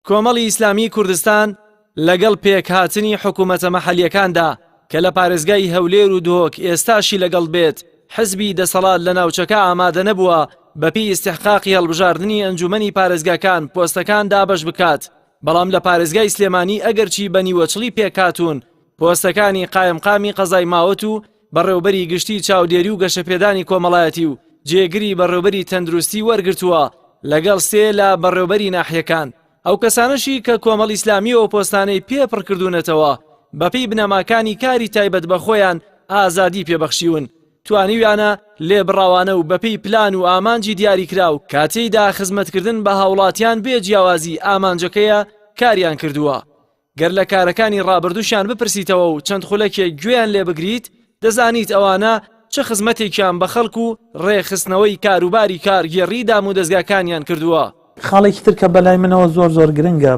کۆمەڵی ئیسلامی کوردستان لەگەڵ پێکهاتنی حکوومەتە مەحەلیەکاندا کە لە پارێزگای هەولێر و دۆک ئێستاشی لەگەڵ بێت حزبی دەسەڵات لە ناوچەکە ئامادە نەبووە بەپێی ئیستیحقاقی هەڵبژاردننی ئەنجومەنی پارێزگاکان پۆستەکان دابەش بکات. بەڵام لە پارێزگای سلێمانی ئەگەرچی بەنیوەچڵی پێکاتون پۆستەکانی قایمقامی قەزای ماوەت و بەڕێوەبەری گشتی چاودێری و گەشەپێدانی کۆمەڵایەتی و جێگری بەڕێوەبەری تەندروستی وەرگرتووە لەگەڵ سێ لە بەڕێوەبەری ناحیەکان. ئەو کەسانەشی کە کۆمەڵ ئیسلامی و پۆستانەی پێپڕکردوونەتەوە بەپێی بنەماکانی کاری تایبەت بە خۆیان ئازادی پێبەخشیون، توانیویانە لێبڕاوانە و بەپێی پلان و ئامانجی دیاریکراو کاتەیدا خزمەتکردن بە هاوڵاتیان بێ جیاوازی ئامانجەکەیە کاریان کردووە. گەر لە کارەکانی ڕابردووشیان بپرسیتەوە و چەند خولەکێک گوێیان لێ بگریت دەزانیت ئەوانە چه خزمەتێکیان بە خەڵک و ڕێخستنەوەی کاروباری کارگێڕی دام و دەستگاکانیان کردووە. خاڵێکی تر کە بەلای منەوە زۆر گرنگە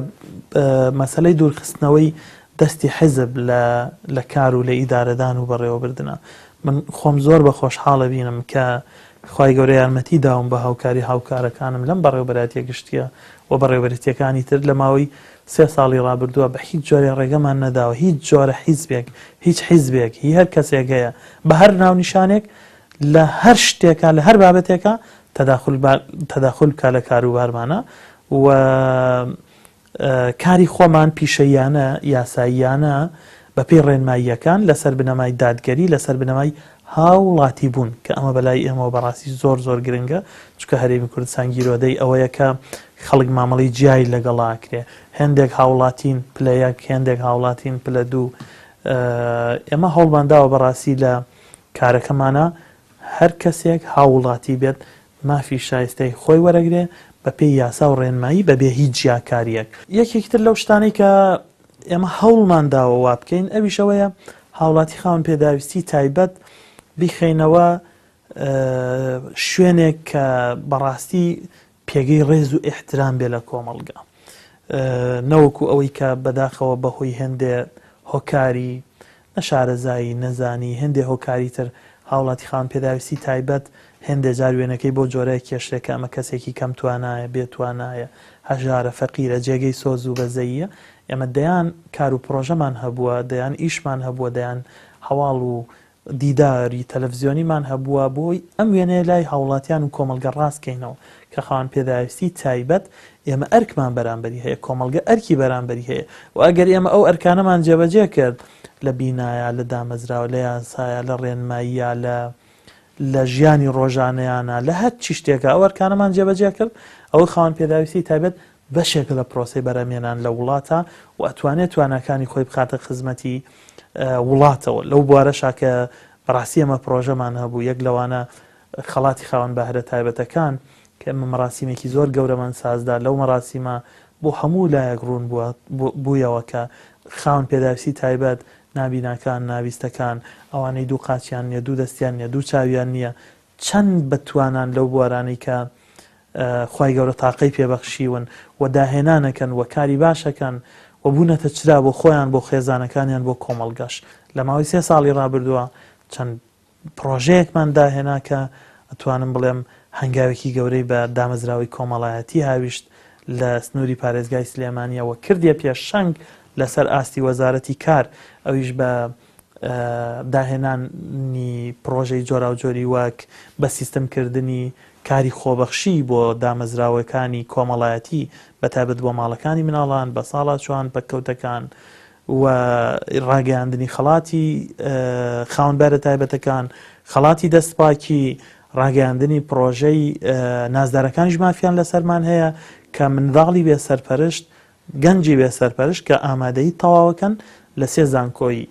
مەسەلەی دوورخستنەوەی دەستی حیزب لە کار و لە ئیدارەدان و بەڕێوەبردنە. من خۆم زۆر بە خۆشحاڵە بینم کە خوای گەورە یارمەتی داوم بە هاوکاری هاوکارەکانم لەم بەڕێوەبەراتیە گشتیە و بەڕێوەبەرەتیەکانی تر لە ماوەی 3 ساڵی ڕابردووە بە هیچ جۆرە ڕێگەمان نەداوە، هیچ جۆرە حیزبێک هیچ حیزبێک هی هەر کەسێک هەیە بە هەر ناونیشانێک لە هەر شتێکە لە هەر بابەتێکە تەداخل بکا لە کاروبارمانە و کاری خۆمان پیشەیانە یاساییانە بەپێی ڕێنماییەکان لەسەر بنەمای دادگەری لەسەر بنەمای هاوڵاتی بوون کە ئەمە بەلای ئێمە بەڕاستی زۆر گرنگە، چونکە هەرێمی کوردستان گیرۆدەی ئەوەیە کە خەڵک مامەڵی جیای لەگەڵاکرێ، هێندێک هاوڵاتین پلە یەک هێندێک هاوڵاتین پلە دوو. ئێمە هەوڵمانداوە بەڕاستی لە کارەکەمانە هەر کەسێک هاوڵاتی بێت مافی شایستەی خۆی وەرەگرێ بەپێی یاسا و ڕێنمایی بەبێ هیچ جیاکاریەک. یەکێکتر لەو شتانەی کە ئێمە هەوڵمانداوە وا بکەین ئەویشەوەیە هاوڵاتی خاوەن پێداویستی تایبەت بیخەینەوە شوێنێک کە بەڕاستی پێگەی ڕێز و ئیحترام بێ لە کۆمەڵگا، نەوەکو ئەوەی کە بەداخەوە بەهۆی هێندێ هۆکاری نەشارەزایی نەزانی هێندێ هۆکاری تر هاوڵاتی خاوەن پێداویستی تایبەت هێندێ جار وێنەکەی بۆ جۆرەیە کێشرێکە ئەمە کەسێکی کەم توانایە بێتوانایە هەژارە فەقیرە جێگەی سۆز و بەزەییە. ئێمە دەیان کار و پرۆژەمان هەبووە، دەیان ئیشمان هەبووە، دەیان هەواڵ و دیداری تەلەڤیزیۆنیمان هەبووە بۆی ئەم وێنەیە لای هاوڵاتیان و کۆمەلگە ڕاستکەینەوە کە خاوەن پێداویستی تایبەت ئێمە ئەرکمان بەرامبەری هەیە، کۆمەلگە ئەرکی بەرامبەری هەیە و ئەگەر ئێمە ئەو ئەرکانەمان جێبەجێ کرد لە بینایە لە دامەزراوە لە یاسایە لە ڕێنماییە لە ژیانی ڕۆژانەیانە لە هەر چی شتێکە ئەو ئەرکانەمان جێبەجێ کرد ئەوە خاوەن پێداویستی تایبەت بەشێک لە پرۆسەی بەرەمێنان لە وڵاتە و ئەتوانێت توانەکانی خۆی بخاتە خزمەتی وڵاتەوە. لەو بوارەشا کە بەڕاستی ئەمە پرۆژەمان هەبوو یەک لەوانە خەڵاتی خاوەن بەهرە تایبەتەکان کە ئەمە مەراسیمێکی زۆر گەورەمان سازدا لەو مەراسیمە بۆ هەموو لایەک ڕوون بوویەوە کە خاوەن پێداویستی تایبەت نابیناکان ناویستەکان ئەوانەی دوو قاچیان نییە دوو دەستیان نییە دوو چاویان نییە چەند بتوانان لەو بوارانەی کە خوای گەورە تاقەی پێبەخشیون و داهێنانەکەن و کاری باشەکەن و بوونەتە چرا بۆ خۆیان بۆ خێزانەکانیان بۆ کۆمەڵگەش. لە ماوەی 3 ساڵی ڕابردووە چەند پرۆژەیەکمان داهێنا کە ئەتوانم بڵێم هەنگاوێکی گەورەی بە دامەزراوی کۆمەڵایەتی هاویشت لە سنووری پارێزگای سلێمانیەوە کردیە پێشەنگ لەسەر ئاستی وەزارەتی کار ئەویش بە داهێنانی پرۆژەی جۆرا و جۆری وەک بە سیستەمکردنی کاری خۆبەخشی بۆ دامەزراوەکانی کۆمەڵایەتی بەتایبەت بۆ ماڵەکانی مناڵان بە ساڵات چوان بەکەوتەکان و ڕاگەیاندنی خەڵاتی خاوەنبەرە تایبەتەکان خەڵاتی دەستپاکی ڕاگەیاندنی پرۆژەی نازدارەکانیش مافیان لەسەرمان هەیە کە منداڵی بێ سەرپەرشت گەنجی بێ سەرپەرشت کە ئامادەی تەواوەکەن لە 3 زانکۆی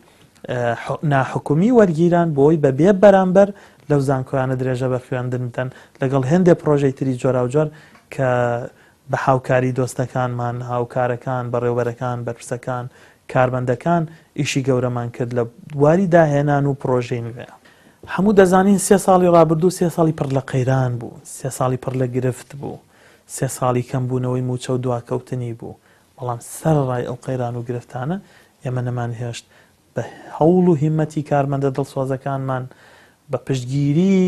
ناحکومی وەرگیران بۆی بەبێ بەرامبەر لەو زانکۆیانە درێژە بە خوێندن بدەن لەگەڵ هێندێ پرۆژەی تری جۆرا و جۆر کە بە هاوکاری دۆستەکانمان هاوکارەکان بەڕێوەبەرەکان بەرپرسەکان کارمەندەکان ئیشی گەورەمان کرد لە دواری داهێنان و پرۆژەی نوێ. هەموو دەزانین 3 ساڵی ڕابردوو 3 ساڵی پڕ لە قەیران بوو، 3 ساڵی پڕ لە گرفت بوو، 3 ساڵی کەمبوونەوەی موچە و دواکەوتنی بوو. بەڵام سەرڕای ئەو قەیران و گرفتانە ئێمە نەمان هێشت بە هەوڵ و هیمەتی کارمەندە دڵسۆزەکانمان بە پشتگیری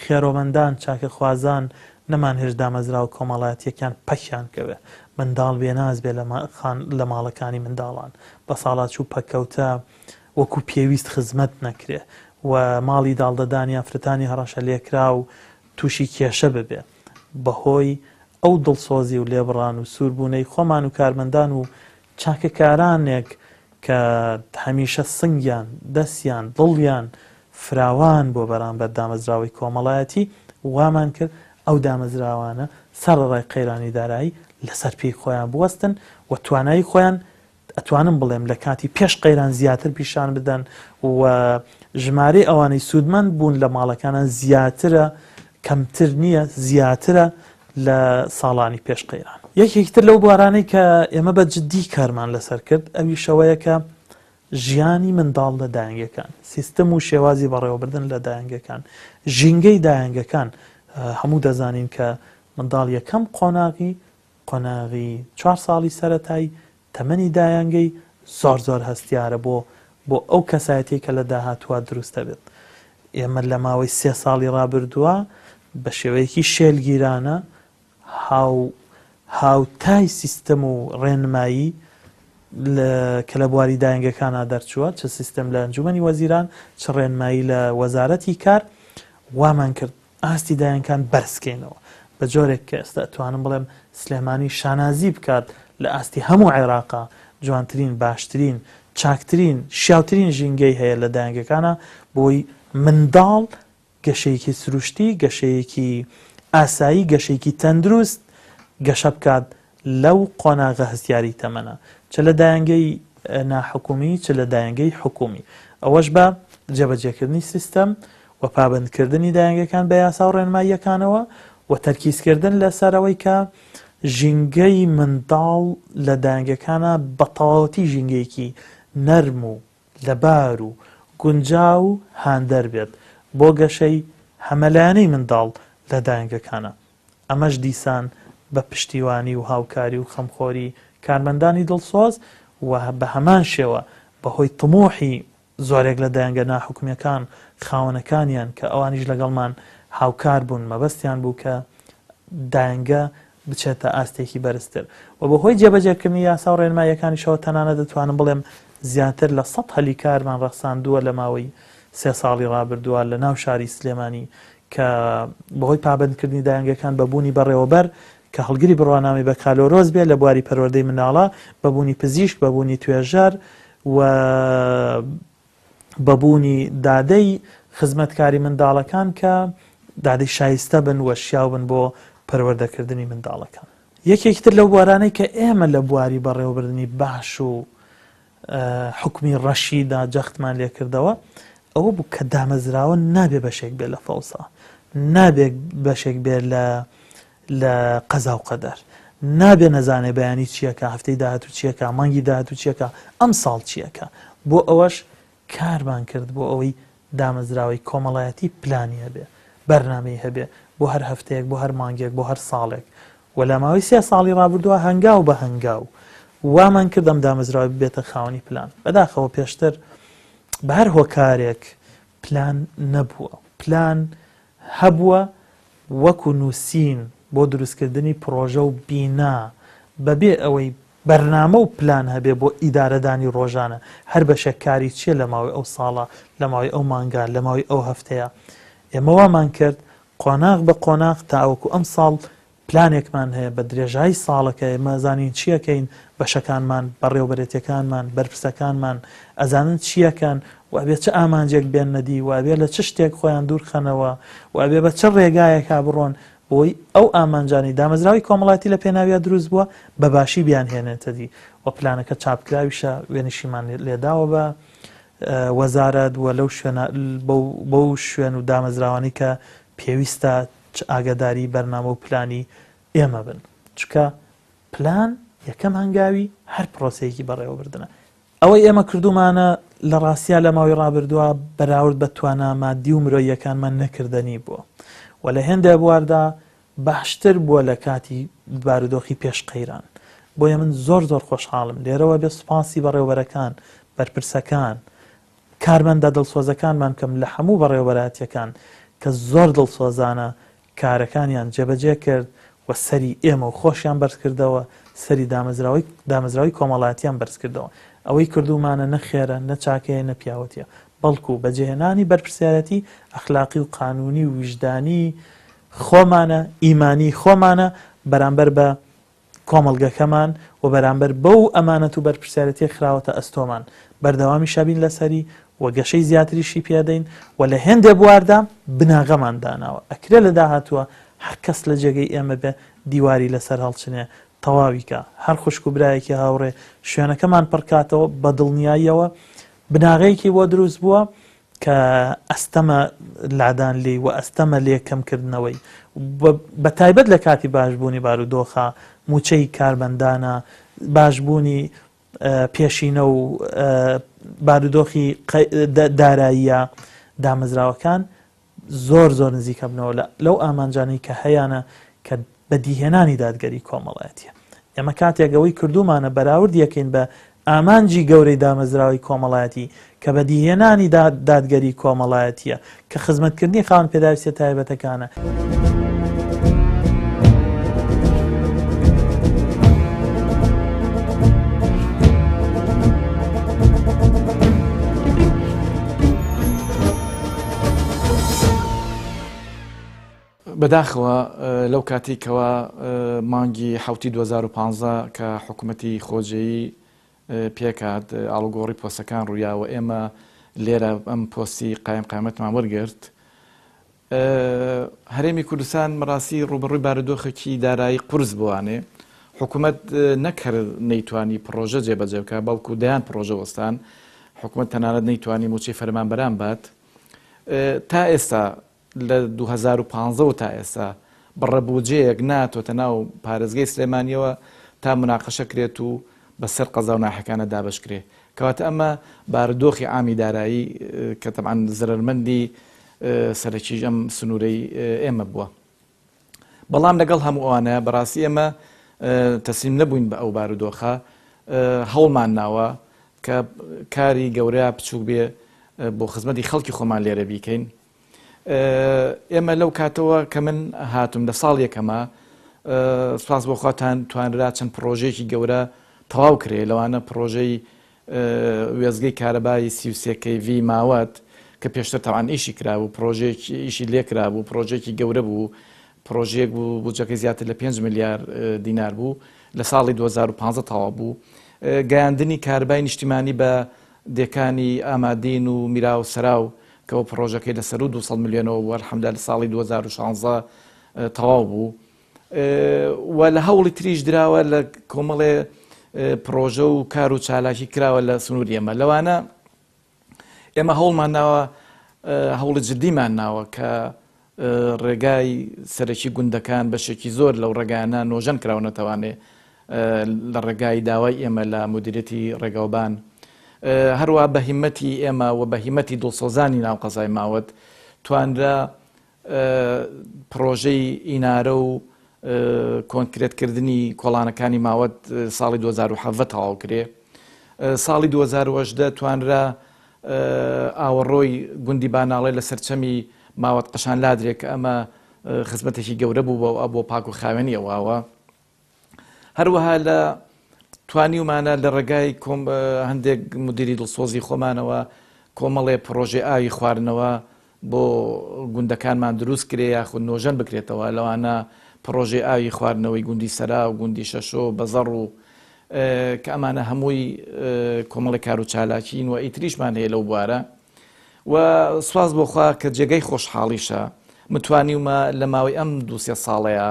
خێرۆمەندان چاکە خوازان نەمان هێش دامەزرا و کۆمەڵایەتیەکان پەکیان کەوێ منداڵ بێناز بێ لە ماڵەکانی منداڵان بە ساڵات و پەکەوتە وەکو پێویست خزمەت نەکرێ و ماڵی داڵدەدانی ئافرەتانی هەڕەشە لێکرا و تووشی کێشە ببێ بەهۆی ئەو دڵسۆزی و لێبڕان و سووربوونەی خۆمان و کارمەندان و چاکەکارانێک کە هەمیشە سنگیان دەستیان دڵیان فراوان بۆ بەرامبەر دامەزراوەی کۆمەڵایەتی وامان کرد ئەو دامەزراوانە سەرڕای قەیرانی دارایی لەسەر پێی خۆیان بوەستن و توانایی خۆیان ئەتوانم بڵێم لە کاتی پێش قەیران زیاتر پیشان بدەن و ژمارەی ئەوانەی سوودمەند بوون لە ماڵەکانە زیاترە کەمتر نییە زیاترە لە ساڵانی پێش قەیران یەکێکتر لەو بوارانەی کە ئێمە بە جددی کارمان لەسەر کرد ئەوی شەوەیە کە ژیانی منداڵ لە دایانگەکان سیستم و شێوازی بەڕێوەبردن لە دایانگەکان ژینگەی دایانگەکان هەموو دەزانین کە منداڵ یەکەم قۆناغی 4 ساڵی سەرەتایی تەمەنی دایانگەی زۆر هەستیارە بۆ ئەو کەسایەتی کە لە داهاتوە دروستە بێت ئێمە لە ماوەی 3 ساڵی ڕابردووە بە شێوەیەکی شێلگیرانە هاوتای سیستم و ڕێنمایی کە لە بواری دایانگەکانە دەرچووە چه سیستم لە ئەنجومەنی وەزیران چ ڕێنمایی لە وەزارەتی کار وامان کرد ئاستی دایانگەکان بەرزکەینەوە بە جۆرێک کە ئێستا ئەتوانم بڵێم سلێمانی شانازی بکات لە ئاستی هەموو عێراقا جوانترین باشترین چاکترین شیاوترین ژینگەی هەیە لە دایانگەکانە بۆی منداڵ گەشەیەکی سروشتی گەشەیەکی ئاسایی گەشەیەکی تەندروست گەشە بکات لەو قۆناغە هەستیاری تەمەنە چ لە دایانگەی ناحکومی چ لە دایانگەی حکومی ئەوەش بە جێبەجێکردنی سیستەم و پابندکردنی دایانگەکان بە یاسا و ڕێنماییەکانەوە و تەرکیزکردن لەسەرەوەی کە ژینگەی منداڵ لە دایانگەکانە بە تەواوەتی ژینگەیەکی نەرم و لەبار و گونجاو و هاندەر بێت بۆ گەشەی هەمەلایەنەی منداڵ لە دایانگەکانە ئەمەش دیسان بە پشتیوانی و هاوکاری و خەمخۆری کارمەندانی دڵسۆز و بە هەمان شێوە بەهۆی تمۆحی زۆرێک لە دایانگە ناحکومیەکان خاوەنەکانیان کە ئەوانیش لەگەڵمان هاوکار بوون مەبەستیان بوو کە دایانگە بچێتە ئاستێکی بەرزتر و بەهۆی جێبەجێکردنی یاسا و ڕێنماییەکانیشەوە تەنانەت دەتوانم بڵێم زیاتر لە 100 هەلی کارمان ڕەخساندووە لە ماوەی 3 ساڵی ڕابردووە لە ناو شاری سلێمانی کە بەهۆی پابندکردنی دایانگەکان بەبوونی بەڕێوەبەر کە هەڵگری بڕوانامی بە کالۆرۆز بێت لە بواری پەروەردەی مناڵە بەبوونی پزیشک بەبوونی توێژەر و بەبوونی دادەی خزمەتکاری منداڵەکان کە دادەی شایستە بن و شیاو بن بۆ پەروەردەکردنی منداڵەکان یەکێکتر لەو بوارانەی کە ئێمە لە بواری بەڕێوەبردنی باش و حکمی ڕەشیدا جەختمان لێکردەوە ئەوە بوو کە دامەزراوە نابێ بەشێک بێت لە فەوسا نابێت بەشێک بێت لە قەزا و قەدەر نابێ نەزانێ بەیانی چیەکە هەفتەی داهاتوو چیەکە مانگی داهاتوو چیەکە ئەم ساڵ چیەکە بۆ ئەوەش کارمان کرد بۆ ئەوەی دامەزراوەی کۆمەڵایەتی پلانی هەبێ بەرنامەی هەبێ بۆ هەر هەفتەیەک بۆ هەر مانگێک بۆ هەر ساڵێک و لە ماوەی 3 ساڵی ڕابردووە هەنگاو بە هەنگاو وامان کردم دامەزراوی بێتە خاوەنی پلان بەداخەوە پێشتر بە هەر هۆکارێک پلان نەبووە پلان هەبووە وەکو نووسین بۆ دروستکردنی پرۆژە و بینا بەبێ ئەوەی بەرنامە و پلان هەبێ بۆ ئیدارەدانی ڕۆژانە هەر بەشەکاری چیە لە ماوەی ئەو ساڵە لە ماوەی ئەو مانگان لە ماوەی ئەو هەفتەیە ئێمە وامان کرد قۆناغ بە قۆناغ تاوەکو ئەم ساڵ پلانێکمان هەیە بە درێژایی ساڵەکە ئێمە زانین چیەکەین بەشەکانمان بەڕێوەبەرێتیەکانمان بەرپرسەکانمان ئەزانن چیەکەن وابێ چه ئامانجێک بێن نەدی وابێ لە چ شتێک خۆیان دوور خەنەوە وابێ بە چه ڕێگایەکا بڕۆن بۆی ئەو ئامانجانی دامەزراوی کۆمەڵایەتی لە پێناویە دروست بووە بەباشی بیان هێنێتە دی و پلانەکە چاپکراویشە وێنشیمان لێداوە بە وەزارەت و بەو شوێن و دامەزراوانی کە پێویستە ئاگاداری بەرنامە و پلانی ئێمە بن چکە پلان یەکەم هەنگاوی هەر پرۆسەیەکی بەڕێوەبردنە ئەوەی ئێمە کردومانە لە ڕاستیا لە ماوەی ڕابردووە بەراورد بە توانە مادی و مرۆییەکانمان نەکردنی بووە و لە هێندە بواردا باشتر بووە لە کاتی بارودۆخی پێش قەیران بۆیە من زۆر خۆشحاڵم لێرەوە بێ سوپاسی بەڕێوەبەرەکان بەرپرسەکان کارمەندە دڵسۆزەکانمان کەم لە هەموو بەڕێوەبەراتیەکان کە زۆر دڵسۆزانە کارەکانیان جێبەجێ کرد و سەری ئێمە و خۆشیان بەرز کردەوە، سەری دامەزراوی کۆمەڵاتیان بەرز کردەوە. ئەوەی کردومانە نەخێرە، نەچاکەیە، نەپیاوەتیە، بەڵکو بەجێهێنانی بەرپرسیارەتی ئەخلاقی و قانونی و وجدانی خۆمانە، ئیمانی خۆمانە بەرامبەر بە کۆمەڵگەکەمان و بەرامبەر بەو ئەمانەت و بەرپرسیارەتی خراوەتە ئەستۆمان بەردەوامی شابین لەسەری و گەشەی زیاتریشی پێدەین و لە هێندێ بواردا بناغەمان داناوە. ئەکرێ لە داهاتووە هەر کەس لە جێگەی ئێمە بێ دیواری لەسەر هەڵچنێ تەواویکە، هەر خوشک و برایەکی هاوڕێ شوێنەکەمان پڕکاتەوە بە دڵنیاییەوە بناغەیەکی بۆ دروست بووە کە ئەستەمە لادان لی و ئەستەمە لێکەمکردنەوەی بە تایبەت لە کاتی باشبوونی بارودۆخە، موچەی کاربەندانە، باشبوونی پێشینە و بارودۆخی داراییە، دامەزراوەکان زۆر زۆر نزیکە بنەوە لەو ئامانجانەی کە هەیەە کە بەدیهێنانی دادگەری کۆمەڵایەتیە. ئێمە کاتێکەوەی کردومانە بەراورد یەکەین بە ئامانجی گەورەی دامەزراوی کۆمەڵایەتی کە بەدیهێنانی دادگەری کۆمەڵایەتیە کە خزمەتکردنی خاوەن پێداویستە تایبەتەکانە. بەداخەوە لەو کاتێکەوە مانگی حوتی 2015 کە حکوومەتی خۆجێیی پێکات ئاڵگۆڕی پۆستەکان ڕوویاوە ئێمە لێرە ئەم پۆستی قایمەتمان وەرگرت. هەرێمی کوردستان مەڕاستی ڕوبەڕووی بارودۆخێکی دارایی قورس بوانێ، حکوومەت نەکرد نەیتوانی پرۆژە جێبەجێ بکە، بەڵکو دەیان پرۆژە وەستان، حکوومەت تەنانەت نەیتوانی موچەی فەرمانبەران بات. تا ئێستا لە 2015 تا ئێستا بڕەبوجەیەک ناتۆتە ناو پارێزگای سلێمانیەوە تا مناقەشە کرێت و بەسەر قەزا و ناحەکانە دابشکرێ، کەواتە ئەمە بارودۆخی عامی دارایی کە تەبعاً زەرمەندی سەرەکیش ئەم سنوورەی ئێمە بووە. بەڵام لەگەڵ هەموو ئەوانە بەڕاستی ئێمە تەسلیم نەبووین بە ئەو بارودۆخە، هەوڵمان ناوە کە کاری گەورەیە بچوو بێ بۆ خزمەتی خەڵکی خۆمان لێرە بیکەین. ئێمە لەو کاتەوە کە من هاتوم لە ساڵ یەکەمە، سپاس بۆ خواتان توانرا چەند پرۆژێکی گەورە تەواو کرێ، لەوانە پرۆژەی وێزگەی کارەبای 33 kV ماوەت کە پێشتر تەوان ئیشی کرابوو، پرۆژێکی ئیشی لێکرابوو، پرۆژێکی گەورە بوو، پرۆژێک بوو بودجەکەی زیاتر لە 5 ملیار دینار بوو، لە ساڵی 2015 تەواو بوو. گەیاندنی کارەبای نیشتیمانی بە دێکانی ئامادین و میراو سەراو کەەوە پرۆژەکەی لەسەر 200 میلیۆنەوە بوو، الحەمدوللا لە ساڵی 2016 تەواو بوو. و لە هەوڵی تریش دراوە لە کۆمەڵێ پرۆژە و کار و چالاکی کراوە لە سنووری ئێمە. لەوانە ئێمە هەوڵمان ناوە، هەوڵی جدیمان ناوە کە ڕێگای سەرەکی گوندەکان بەشێکی زۆر لەو ڕێگایانە نۆژەن کراوە نەتەوانێ لە ڕێگای داوای ئێمە لە مدیرەتی ڕێگاوبان. هەروە بە هیمەتی ئێمە و بە هیمەتی دڵسۆزانی ناو قەزای ماوەت توانرا پرۆژەی ئینارە و کۆنکرێتکردنی کۆڵانەکانی ماوەت ساڵی 2017 تەواو کرێ. ساڵی 2018 توانرا ئاوەڕۆی گوندی باناڵێ لە سەرچەمی ماوەت قەشان لادرێک، ئەمە خزمەتێکی گەورە بوو بۆ پاک و خاوێنی ئەوواوە. هەروەها لە توانیومانە لە ڕێگای هەندێک مدیری دڵسۆزی خۆمانەوە کۆمەڵێ پرۆژێ ئاوی خواردنەوە بۆ گوندەکانمان دروست کرێ یاخود نۆژەن بکرێتەوە. لەوانە پرۆژێ ئاوی خواردنەوەی گوندی سەرا و گوندی شەشۆ بەزەڕ و کە ئەمانە هەمووی کۆمەڵی کار و چالاکین و ئیتریشمان هەیە لەو بوارە. و سواز بۆخوا کە جێگەی خۆشحاڵیشە متوانیومە لە ماوەی ئەم 2-3 ساڵەیە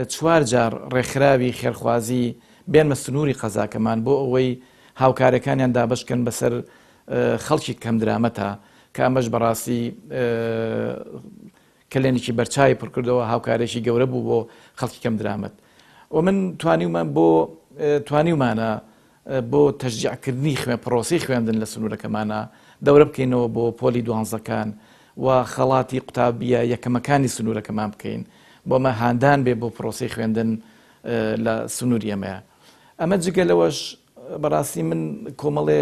4 جار ڕێکخراوی خێرخوازی بێنمە سنووری قەزاکەمان بۆ ئەوەی هاوکارەکانیان دابشکەن بەسەر خەڵکی کەم درامەتە، کە ئەمەش بەڕاستی کلێنێکی بەرچاوی پڕکردەوە، هاوکارێکی گەورە بوو بۆ خەڵکی کەم درامەت. و من توانیومانە بۆ تەشجیعکردنی پرۆسی خوێندن لە سنوورەکەمانە دەورە بکەینەوە بۆ پۆلی دوانزەکان و خەڵاتی قوتابیە یەکەمەکانی سنوورەکەمان بکەین بۆ ئەمە هاندان بێ بۆ پرۆسی خوێندن لە سنووری ئەمەیە. ئەمە جگە لەوەش بەڕاستی من کۆمەڵێ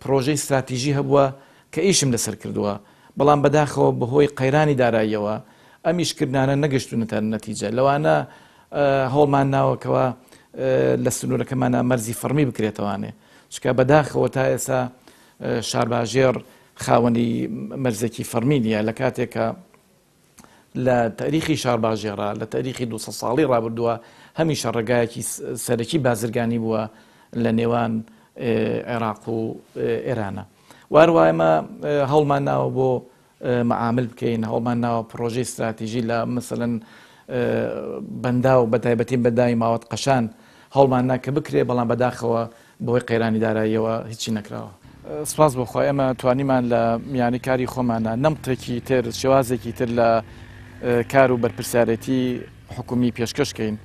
پرۆژەی استراتیژی هەبووە کە ئیشم لەسەر کردووە، بەڵام بەداخەوە بەهۆی قەیرانی داراییەوە ئەمیشکردانە نەگەشتونەتە نەتیجە لەوانە هەوڵمان ناوەکەوە لە سنوورەکەمانە مەرزی فەرمی بکرێتەوانێ چکە بەداخەوە تا ئێستا شارباژێر خاوەنی مەرزێکی فەرمی نیە لە کاتێکە لە تاریخی شارباژێرە لە تاریخی 200 ساڵی ڕابردووە هەمیشە ڕێگایەکی سەرەکی بازرگانی بووە لە نێوان عێراق و ئێرانە واروایمە هەوڵمان ناوە بۆ معامل بکەین هەوڵمان ناوە پرۆژەی استراتیژی لە مثلەن بەندا و بەتایبەتی بەدای ماوەت قەشان هەوڵمان ناکە بکرێ بەڵام بەداخەوە بەهۆی قەیرانی داراییەوە هیچی نەکراوە سپاس بۆخۆی ئێمە توانیمان لە میانی کاری خۆمانە نەمتێکی تر شێوازێکی تر لە کار و بەرپرسیارەتی حکومی پێشکەشکەین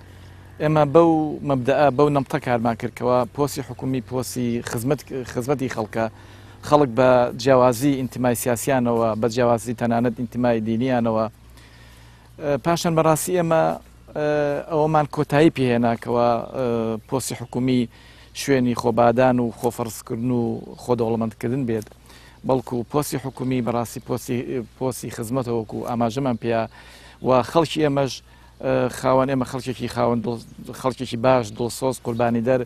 ئێمە بەو مەبدەئە بەو نەمتە کارمان کردکەوە پۆسی حکومی پۆسی خزمەتی خەڵکە خەڵک بە جیاوازی ئینتیمای سیاسیانەوە بە جیاوازی تەنانەت ئینتیمای دینیانەوە پاشان بەڕاستی ئێمە ئەوەمان کۆتایی پێهێناکەوە پۆسی حکومی شوێنی خۆبادان و خۆفەرزکردن و خۆدەوڵەمەندکردن بێت بەڵکو پۆسی حکومی بەڕاستی پۆسی خزمەتەوەکو ئاماژەمان پێە و خەڵکی ئێمەش خاوەن ئێمە خەڵکێکی خاوەن خەڵکێکی باش دڵسۆز قوربانی دەر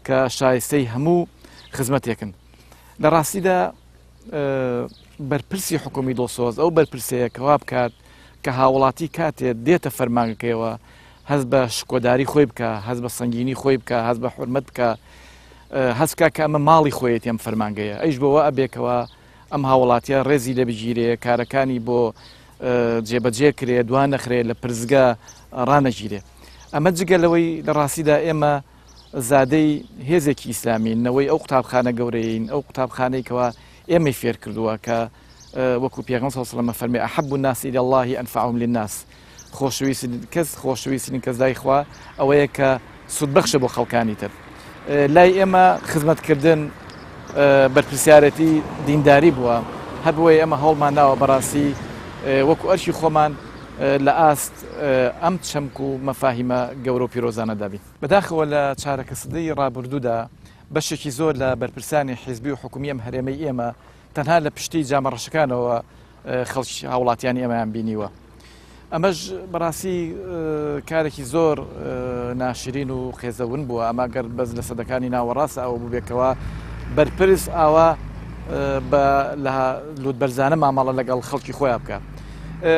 کە شایستەی هەموو خزمەتێکن لە ڕاستیدا بەرپرسی حکومی دڵسۆز ئەو بەرپرسەیە کەوا بکات کە هاوڵاتی کاتێ دێتە فەرمانگەکەیەوە هەست بە شکۆداری خۆی بکە هەست بە سەنگینی خۆی بکە هەست بە حورمەت بکە هەستکە کە ئەمە ماڵی خۆیەت ئەم فەرمانگەیە ئەیش بەوە ئەبێکەوە ئەم هاوڵاتیە ڕێزی لە بگیرێ کارەکانی بۆ جێبەجێ کرێ دوان نەخرێ لە پرزگا ڕانەگیرێ ئەمە جگەلەوەی لە ڕاستیدا ئێمە زادەی هێزێکی ئیسلامینەوەی ئەو قوتابخانە گەورەین ئەو قوتابخانەیەکەوە ئێمەی فێر کردووە کە وەکو پێغەمبەر صلی الله علیه و سلم فەرمێ ئەحەب الناس إلی الله ئەنفعهم للناس خۆشەویستترین کەس لای خوا ئەوەیە کە سودبەخشە بۆ خەڵکانی تر لای ئێمە خزمەتکردن بەرپرسیارەتی دینداری بووە هەر بۆیە ئێمە هەوڵمان ناوە بەڕاستی وەکو ئەرشی خۆمان لە ئاست ئەم چەمک و مەفاهیمە گەورە و پیرۆزانە دابین بەداخەوە لە چارەکە سدەی ڕابردوودا بەشێکی زۆر لە بەرپرسانی حیزبی و حکومی ئەم هەرێمەی ئێمە تەنها لە پشتی جامەڕەشەکانەوە خەڵکی هاوڵاتیانی ئێمەیان بینیوە ئەمەش بەڕاستی کارێکی زۆر ناشرین و خێزەون بووە ئەمە گەر بەس لە سەدەکانی ناوەڕاستە ئەوە بووبێکەوە بەرپرس ئاوا بە لە لوتبەرزانە مامەڵە لەگەڵ خەڵکی خۆیان بکە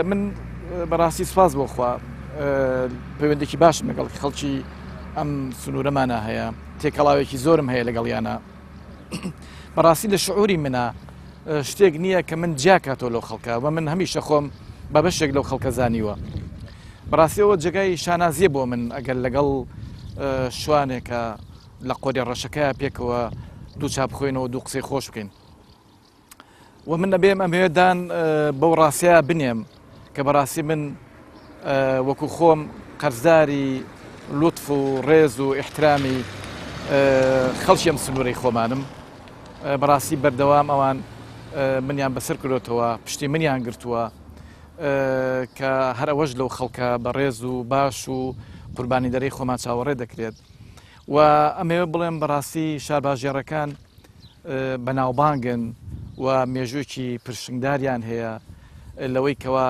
من بەڕاستی سپاس بۆخوا پەیوەندێکی باشم لەگەڵ خەڵکی ئەم سنوورەمانە هەیە تێکەڵاوێکی زۆرم هەیە لەگەڵیانە بەڕاستی لە شعوری منە شتێک نییە کە من جیاکاتۆ لەو خەڵکە و من هەمیشە خۆم بە بەشێک لەو خەڵکە زانیوە بەڕاستیەوە جێگای شانازیە بۆ من ئەگەر لەگەڵ شوانێکە لە قۆری ڕەشەکەیە پێکەوە دوو چاپ بخۆینەوە دوو قسەی خۆش بکەین و من نەبێم ئەمەوێدان بەو ڕاستیە بنێم کە بەڕاستی من وەکو خۆم قەرزداری لوتف و ڕێز و ئیحترامی خەڵکی ئەم سنوورەی خۆمانم بەڕاستی بەردەوام ئەوان منیان بەسەر کردوتەوە پشتی منیان گرتووە کە هەر ئەوەش لەو خەڵکە بە ڕێز و باش و قوربانی دەرەی خۆمان چاوەڕێ دەکرێت و ئەمەوە بڵێم بەڕاستی شارباژێڕەکان بەناوبانگن و مێژووکی پرشنگداریان هەیە لەوەی کەوا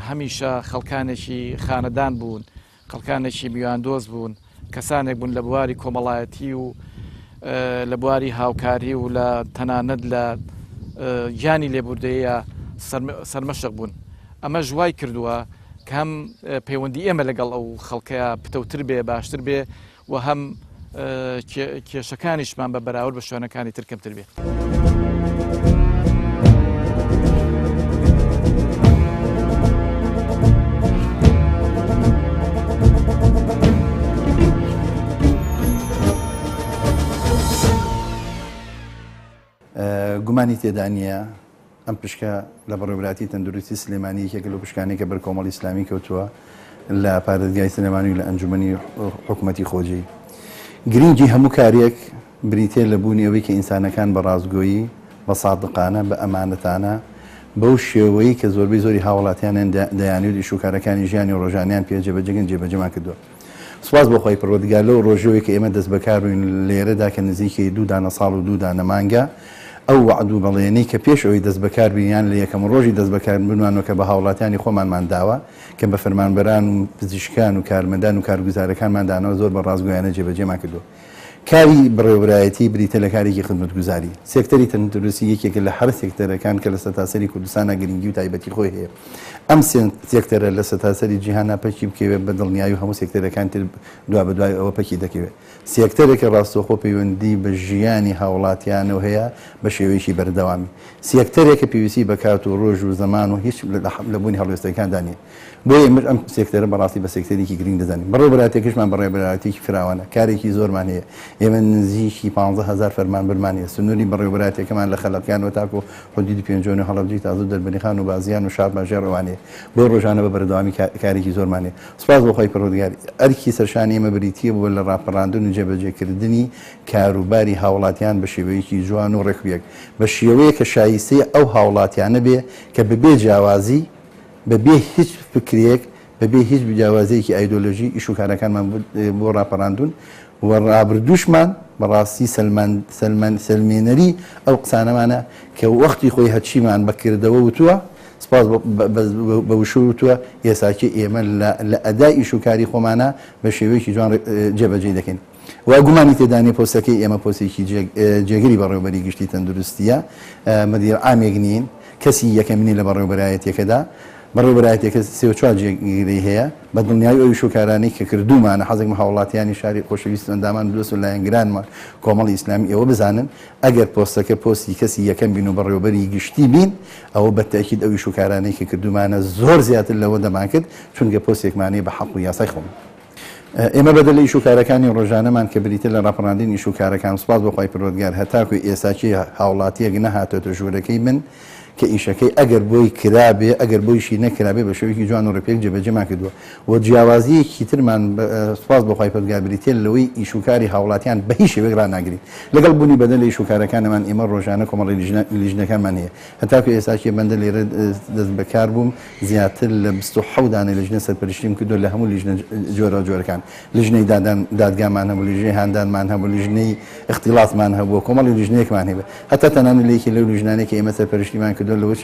هەمیشە خەڵکانێکی خانەدان بوون خەڵکانێکی میواندۆز بوون کەسانێک بوون لە بواری کۆمەڵایەتی و لە بواری هاوکاری و لە تەنانەت لە گیانی لێبوردەیە سەرمەشق بوون ئەمە ژوای کردووە کە هەم پەیوەندی ئێمە لەگەڵ ئەو خەڵکەیە پتەوتر بێ باشتر بێ و هەم کێشەکانیشمان بە بەراورد بە شوێنەکانی تر کەمتر بێت. گومانی تێدا نیە ئەم پشکە لە بەڕێوەبراتی تەندروستی سلێمانی یەکێک لەو پشکانێک کە بەر کۆمەڵی ئیسلامی کەوتووە لە پارێزگای سلێمانی و لە ئەنجومەنی حکوومەتی خۆجی گرنگی هەموو کارێک بریتێ لە بوونی ئەوەی کە ئینسانەکان بە ڕازگۆیی بە سادقانە بە ئەمانەتانە بەو شێوەیە کە زۆربەی زۆری هاوڵاتیانیان دەیانوێت ئیشوکارەکانی ژیانی و ڕۆژانیان پێ جێبەجێگەن جێبەجێمان کردووە. سوپاس بۆ خۆی پەروەردگار لەو ڕۆژەوەی کە ئێمە دەست بەکار بووین لێرەدا کە نزیکەی 2 دانە ساڵ و 2 دانە مانگە ئەو وعد و بەڵێنەی کە پێش ئەوەی دەست بەکار بینیان لە یەکەم ڕۆژی دەست بەکار بنوانەوە کە بە هاوڵاتیانی خۆمانمان داوە کە بە فەرمانبەران و پزیشکان و کارمەندان و کارگوزارەکانمان دانەوە زۆر بە ڕازگویانە جێبەجێمان کردو. کاری بڕێوەبرایەتی بریتە لە کارێکی خزمەتگوزاری سێکتەری تەندروستی یەکێک لە هەر سێکتەرەکان کە لە سەتاسەری کوردستانە گرنگی و تایبەتی خۆی هەیە. ئەم سێکتەرە لە سەتاسەری جیهانە پەکی بکەوێت بە دڵنیایی و هەموو سێکتەرەکان تر دوا بە دوای ئەوە پەکی دەکەوێت. سێکتەرێکە ڕاستەوخۆ پەیوەندی بە ژیانی هاوڵاتیانەوە هەیە بە شێوەیەکی بەردەوامی. سێکتەرێکە پێویستی بەکات و ڕۆژ و زەمان و هیچ لە بوونی هەڵوێستەکاندا نیە. بۆیە ئێمە ئەم سێکتەرە بەڕاستی بە سێکتەرێکی گرنگ دەزانین. بەڕێوەبەرایەتێکیشمان بەڕێوەبەرایەتێکی فراوانە کارێکی زۆرمان هەیە. ئێمە نزیکی 15,000 فەرمانبەرمان هەیە. سنووری بەڕێوەبەرایەتەکەمان لە خەڵەتیان و تاکو حدودی 50 هەڵەبجەی تازە دەربەنیخان و بازیان و شاد باژێر ڕەوانەیە. بۆ ڕۆژانە بە بەردەوامی کارێکی زۆرمان هەیە. سوپاس بۆ خۆی پەروەردگار. ئەرکی سەرشانی ئێمە بریتیە بووە لە ڕاپەڕاندن و جێبەجێکردنی کاروباری هاوڵاتیان بە شێوەیەکی جوان و ڕێکویەک بە شێوەیە کە شایستەی ئەو هاوڵاتیانە بێ کە بەبێ جیاوازی بەبێ هیچ فکرێک بەبێ هیچ جیاوازەیەکی ئایدۆلۆژی ئیش و کارەکانمان بۆ ڕاپەڕاندون و ڕابردووشمان بەڕاستی سلمێنەری ئەو قسانەمانە کە وەختی خۆی هەچیمان بەکردەوە وتووە سپاس بە وشو وتووە ئێساکی ئێمە لە ئەدای ئیش و کاری خۆمانە بە شێوەیەکی جوان جێبەجێ دەکەین. و گومانی تێدانی پۆستەکەی ئێمە پۆستێکی جێگیری بەڕێوەبەری گشتی تەندروستیە مدیر عامێک نین کەسی یەکەمینی لە بەڕێوەبەرایەتێکەدا بەڕێوەبەرایەتێکە 34 جێگیری هەیە بە دڵنیایی ئەو ئیش و کارانەی کە کردومانە حەزێکمە هاوڵاتیانی شاری خۆشەویست ئەندامان دۆست و لایەنگرانمان کۆمەڵی ئیسلامی ئێوە بزانن ئەگەر پۆستەکە پۆستی کەسی یەکەم بین و بەڕێوەبەری گشتی بین ئەوە بە تاکید ئەو ئیش و کارانەی کە کردومانە زۆر زیاتر لەوە دەمان کرد چونکە پۆستێکمانەیە بە حەق و یاسای خۆم. ئێمە بەدەل ئیش و کارەکانی ڕۆژانەمان کە بریتە لە ڕاپەڕاندنی ئیش و کارەکان سوپاس بۆ خۆی پەروەردگار هەتاکوی ئێساکی هاوڵاتیەک نەهاتۆتە ژوورەکەی من کە ئیشەکەی ئەگەر بۆی کرابێ ئەگەر بۆیشی نەکرابێ بە شێوەیەکی جوان و ڕێپێک جێبەجێمان کردووە و جیاوازیەکی ترمان سوپاس بۆ خۆی پەروەردگار بریتە لەوەی ئیش و کاری هاوڵاتیان بە هیچ شێوەیەک ڕاناگرین لەگەڵ بوونی بەدەل لە ئیش و کارەکانمان ئێمە ڕۆژانە کۆمەڵی لیژنەکانمان هەیە هەتاکو ئێساکی بەندە لێرە دەست بەکار بووم زیاتر لە 27 دانە لیژنە سەرپەرشتیم کردو لە هەموو لیژنە جۆرەکان لیژنەی دادگامان هەبوو لیژنەی هاندانمان هەبوو لیژنەی اختیڵاتمان هەبوو کۆمەڵی لیژنەیەکمان هەیە هەتا تەنانەت لەیەکی لەو لیژنانەی کە ئێمە سەرپەرشتیمان کردو لەوە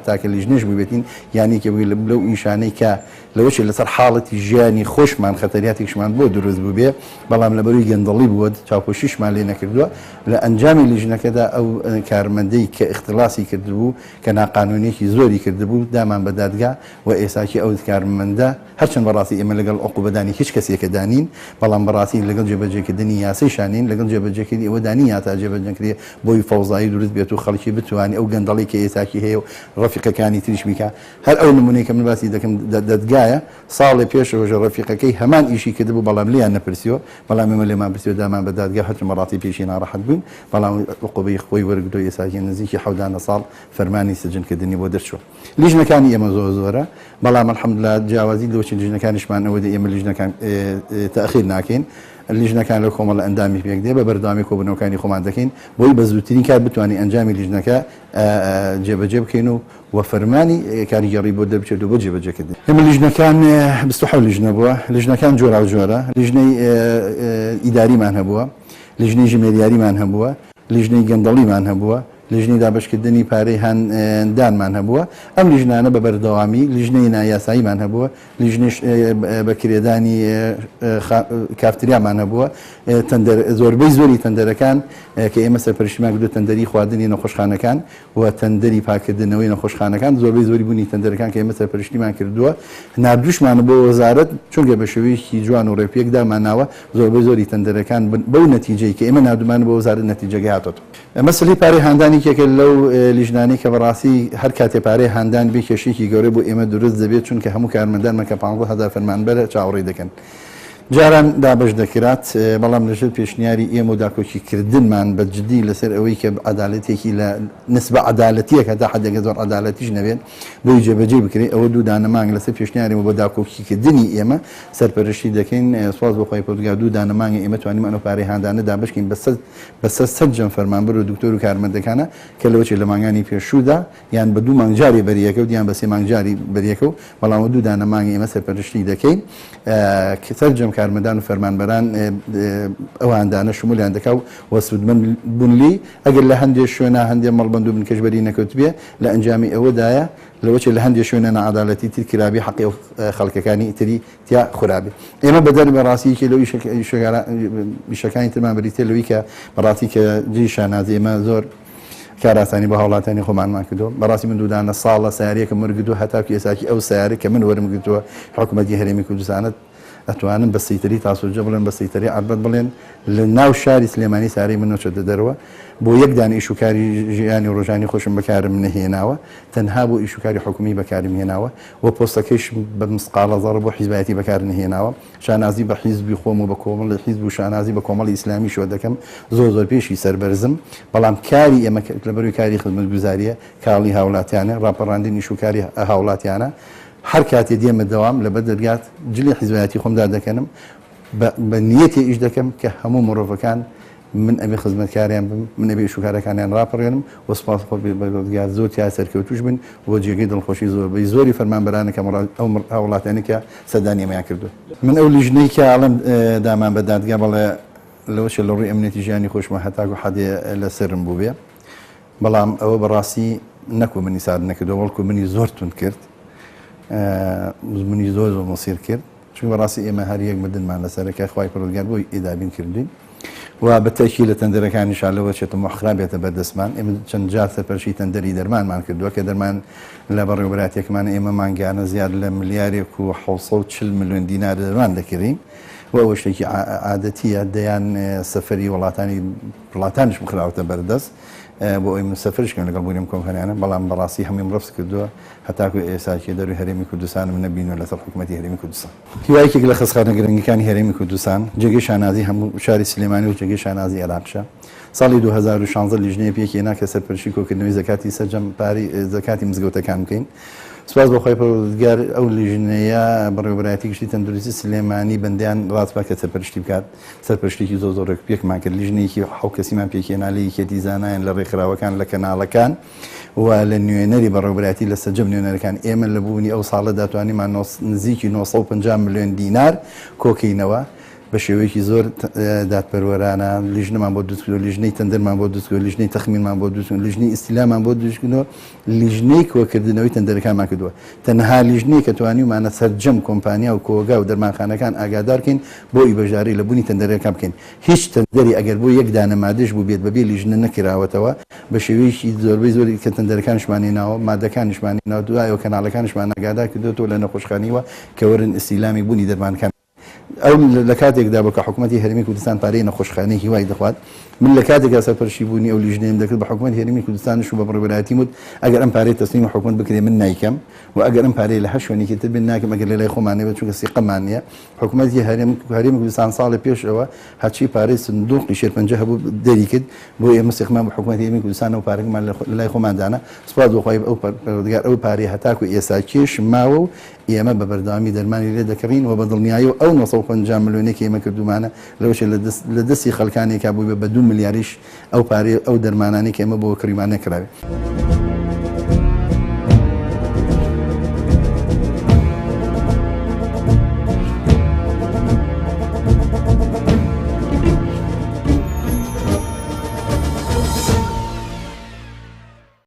تاکە لیژنەش ببێتین یانی کە بووی لەو ئیشانەی کە لەوەش لەسەر حاڵەتی ژیانی خۆشمان خەتەریاتێکشمان بۆ دروست بوو بێ بەڵام لەبەروی گەندەڵی بووە چاوپۆشیشمان لێ نەکردووە لە ئەنجامی لیژنەکەدا ئەو کارمەندەی کە اختلاسی کردبوو کە ناقانونیەکی زۆری کردبوو دامان بە دادگا و ئێساکی ئەو کارمەندە هەرچەند بەڕاستی ئێمە لەگەڵ عقوبەدانی هیچ کەسێکە دانین بەڵام بەڕاستی لەگەڵ جێبەجێکردنی یاسەی شانین لەگەڵ جێبەجێکردنی ئەوە دانی یا تا جێبەجێکردی بۆی فەوزایی دروست بێت و خەڵکی بتوانێت ئەو گەندەڵی کە ئێساکی هەیە و ڕەفیقەکانی تریش بیکە هەر ئەو نمونەی کە من باسی دەکەم دەدگایە ساڵی پێشەوەژە ڕەفیقەکەی هەمان ئیشی کردبوو بەڵام لیان نەپرسیەوە بەڵام ئێمە لێمان پرسیەوە دامان بە دادگا هەرچ مەڕاتی پێشی ناڕەحەت بووین بەڵام عقوبەی خۆی وەرگرتو ئێساکی نزیکی 17 ساڵ فەرمانی سجنکردنی بۆ دەرچووە لیژنەکانی ئێمە زۆرە بەڵام الحەمدوللا جیاوازی لەوەی لیژنەکانیشمان ئەوە ئێمە لیژنەکان تەخیر ناکەین لیژنەکان لە کۆمەڵ ئەندامی پێک دێ بە بەردەوامی کۆبنەوەکانی خۆمان دەکەین بۆی بە زووترین کار بتوانین ئەنجامی لیژنەکە جێبەجێ بکەین و فەرمانی کاریگەڕی بۆ دەربچێت و بۆ جێبەجێکردن ئێمە لیژنەکان 27 لیژنە بووە لیژنەکان جۆرا و جۆرە لیژنەی ئیداریمان هەبووە لیژنەی ژمێریاریمان هەبووە لیژنەی گەندەڵیمان هەبووە لیژنەی دابشکردنی پارەی هەندانمان هەبووە ئەم لیژنانە بە بەردەوامی لیژنەی نایاساییمان هەبووە لیژنەی بەکرێدانی کافتریامان هەبووە زۆربەی زۆری تەندەرەکان کە ئێمە سەرپەرشتیمان کردو تەندەری خواردنی نەخۆشخانەکان و تەندەری پاکردنەوەی نەخۆشخانەکان زۆربەی زۆری بوونی تەندەرەکان کە ئێمە سەرپەرشتیمان کردووە نردوشمانە بۆ وەزارەت چونکە بە شێوەیەکی جوان و ڕێپێکدامان ناوە زۆربەی زۆری تەندەرەکان بەو نەتیجەی کە ئێمە نردومان بۆ وەزارەت نەتیجەگەی هاتۆت مەسەلەی پارەی هاندانی کێکە لەو لیژنانی کە بەڕاستی هەر کاتێ پارەی هاندان بێ کێشێکی گەورەی بۆ ئێمە دروست دەبێت چونکە هەموو کارمەندانمان کە 15,000 فەرمانبەرە چاوەڕێی دەکەن جاران دابش دەکرات بەڵام لەژێر پێشنیاری ئێمە و داکۆکیکردنمان بە جدی لەسەر ئەوەی کە عەدالەتێکی لە نسبە عەدالەتیەک هەتا حەدێکە زۆر عەدالەتیش نەبێت بۆی جێبەجێ بکرێت ئەوە دوو دانەمانگ لەسەر پێشنیاریمە بۆ داکۆکیکردنی ئێمە سەرپەرشتی دەکەین سوپاس بۆ خۆی پەروەردگار دوو دانەمانگە ئێمە توانیم ئەو پارەی هاندانە دابشکەین بەسەر 100 جەم فەرمانبەر و دکتۆر و کارمەندەکانە کە لەوەی لە مانگانی پێشوودا یان بە دوو مانگ جاری بەریەکە و یان بە سێ مانگ جاری بەریەکە و بەڵام دوو دانەمانگە ئێمە سەرپەرشتی دەکەین کە 100 جەم کارمەندان و فەرمانبەران ئەوەندانە شمولیان دەکا و وەسودمەند بوون لی ئەگەر لە هەندێک شوێنە هەندێک مەڵبەند و بنکەشبەری نەکەوت بێ لە ئەنجامی ئەوەدایە لەوەچ لە هەندێک شوێنە نەعادالەتی تر کرابی حەقی خەڵکەکانی تری تیا خورابێ ئێمە بەدەر بەڕاستیکە لەو ئیشەکانی ترمان بریتێ لەوەی کە بەڕاستی کە جێی شانازی ئێمە زۆر کاراسانی بە هاوڵاتانی خۆمانمان کردو بەڕاستی من دوودانە ساڵە سیارەیەکە مرگدو هەتاکو ئێساکی ئەو سیارە کە من وەرمگرتووە حکوومەتی هەرێمی کوردستانت ئەتوانن بە سەیتەری تاسوجە بڵێن بە سەیتەری عەربەت بڵێن لە ناو شاری سلێمانی سارەی من نەچۆتە دەرەوە بۆ یەک دانە ئیشوکاری ژیانی ڕۆژانی خۆشم بەکارم نەهێناوە تەنها بۆ ئیشوکاری حکومی بەکارم هێناوە و پۆستەکەیش بە مسقالە زەڕ بۆ حیزبایەتی بەکار نهێناوە شانازی بە حیزبی خۆم و بە کۆمەڵی حیزب و شانازی بە کۆمەڵی ئیسلامی شۆ دەکەم زۆر پێشی سەربەرزم بەڵام کاری ئێمە لەبەروی کاری خزمەتگوزاریە کاڵی هاوڵاتیانە ڕاپەڕاندنی ئیشوکاری هاوڵاتیانە هەر کاتێ دێمە دەوام لە بەدەرگات جلی حیزبایەتی خۆمدا دەکەنم بە نیەتی ئیش دەکەم کە هەموو مرۆڤەکان من ئەبێ خزمەتکاریان بم من ئەبێ شوکارەکانیان ڕاپەڕێنم و سپاس خۆ بەگات زۆر تیا سەرکەوتوش بن بۆ جێگەی دڵخۆشی زۆربەی زۆری فەرمانبەرانە کە ئەو هاوڵاتیانی کە سەردانیەمەیان کردو من ئەو لیژنەی کە ئاڵم دامان بە دادگا بەڵێ لەوەش لە ڕووی ئەمنێتی ژیانی خۆشمە هەتاکو حەدێ لە سرم بوو بێ بەڵام ئەوە بەڕاستی نەکو منی سار نەکردو وەڵکو منی زۆر تند کرد منی زۆر مەسیر کرد چون بەڕاستی ئێمە هەر یەک مردنمان لەسەرەکە خوای پەروەردگار بۆی ئیدابین کردین و بەتەکی لە تەندەرەکانیشان لەوە چێتە مخرابێتە بەردەستمان ئێمە چەند جار سەرپەرشی تەندەری دەرمانمان کردووە کە دەرمان لە بەڕێوەبەراتێکمان ئێمە مانگانە زیاد لە ملیارێک و 740 ملیۆن دینار دەرمان دەکردین و ئەوە شتێکی عادەتیە دەیان سەفەری وڵاتانیش بخراوەتە بەردەست بۆ ئەوی من سەفرشکەم لەگەڵ بوونیم کۆمپانیانە بەڵام بەڕاستی هەمووی ڕفت کردووە هەتاکو ئێساکی دەروی هەرێمی کوردستان من نەبینەوە لەسەر حکوومەتی هەرێمی کوردستان هیوایەکێک لە خستخانە گرنگەکانی هەرێمی کوردستان جێگەی شانازی هەموو شاری سلێمانی و جێگەی شانازی عێراقشە ساڵی 2016 لیژنەیە پێکهێنا کە سەرپەرشی کۆکردنەوەی زەکاتی سەرجەم پاری زەکاتی مزگەوتەکان بکەین سپاس بۆ خۆی پەروەردگار ئەو لیژنەیە بەڕێوەبەرایەتی گشتی تەندروستی سلێمانی بەندیان ڕاست بکە سەرپەرشتی بکات سەرپەرشتێکی زۆرێک پێکمان کرد لیژنەیەکی حەو کەسیمان پێکهێنا لە یەکێتی زانایان لە ڕێکخراوەکان لە کەناڵەکان و لە نوێنەری بەڕێوەبەرایەتی لە سەرجەم نوێنەرەکان ئێمە لە بوونی ئەو ساڵە داتوانیمان نزیکی 950 ملیۆن دینار کۆکەینەوە بە شێوەیەکی زۆر دادپەروەرانە لیژنەمان بۆ دروستکردو لیژنەی تەندەرمان بۆ دروستکردو لیژنەی تەخمینمان بۆ دروستکردو لیژنەی ئیستیلامان بۆ دروستکردنەوە لیژنەی کۆکردنەوەی تەندەرەکانمان کردووە تەنها لیژنەی کە توانیمانە سەرجەم کۆمپانیا و کۆگا و دەرمانخانەکان ئاگادارکەین بۆ ئیبەژاری لە بوونی تەندەرەکان بکەین هیچ تەندەری ئەگەر بۆ یەک دانە مادەش بوو بێت بەبێ لیژنە نەکراوەتەوە بە شێوەیەکی زۆربەی زۆری کە تەندەرەکانشمانی ناوە مادەکانیشمانی ناو دوایەوە کەناڵەکانشمان ئاگادار کردوێتەوە لە نەخۆشخانیوە کە وەرن ئیستیلامی بوونی دەرمانەکان ئەو لە کاتێکدا بە کە حکوومەتی هەرێمی کوردستان پارەی نەخۆشخانەی هیوای دەخوات من لە کاتێکا سەرپەرشی بوونی ئەو لیژنەیەم دەکرد بە حکوومەتی هەرێمی کوردستانش و بە بەڕێوەبەرایەتی وت ئەگەر ئەم پارەی تەسلیم حکوومەت بکرێ من نایکەم و ئەگەر ئەم پارەی لە هەر شوێنێکی تر بن ناکەم ئەگەر لە لای خۆمانەوە چونکە سیقەمان نییە حکوومەتی هەرێمی کوردستان ساڵی پێشەوە هەرچی پارەی سندوقی شێرپەنجە هەبوو دەری کرد بۆ ئێمە سیقمان بە حکوومەتی هەرێمی کوردستان و پارەکمان لە لای خۆماندانە سوپاس بۆخوای ئەو پەروەردگار ئەو پارەی هەتاکو ئێساکیش ماوە و ئێمە بە بەردەوامی دەرمانی لێ دەکڕین و بە دڵنیایی و ئەو 950 ملیۆنێکی ئێمە کردومانە لەوەشە لە دەستی خەڵکانێکا بووی بە 2 ملیاریش ئەو پارەی ئەو دەرمانانی کە ئێمە بۆ کڕیمان نەکراوێت.